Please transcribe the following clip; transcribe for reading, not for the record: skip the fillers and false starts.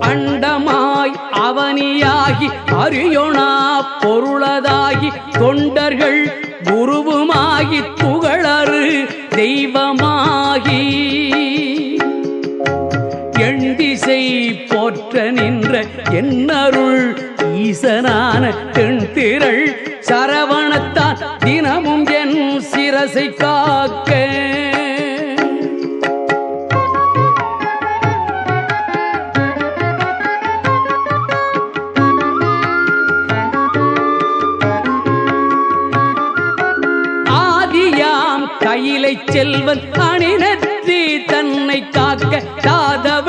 அண்டமாய் அவனியாகி அரியோனா பொருளதாகி தொண்டர்கள் குருவுமாகி துகளறு தெய்வமாகி எண்திசை போற்ற நின்ற என்னருள் ஈசனான தென்திரள் சரவணத்தான் தினமும் என் சிரசை காக்க ஆதியாம் கையிலை செல்வன் அணிநத்தி தன்னை காக்க தாதவ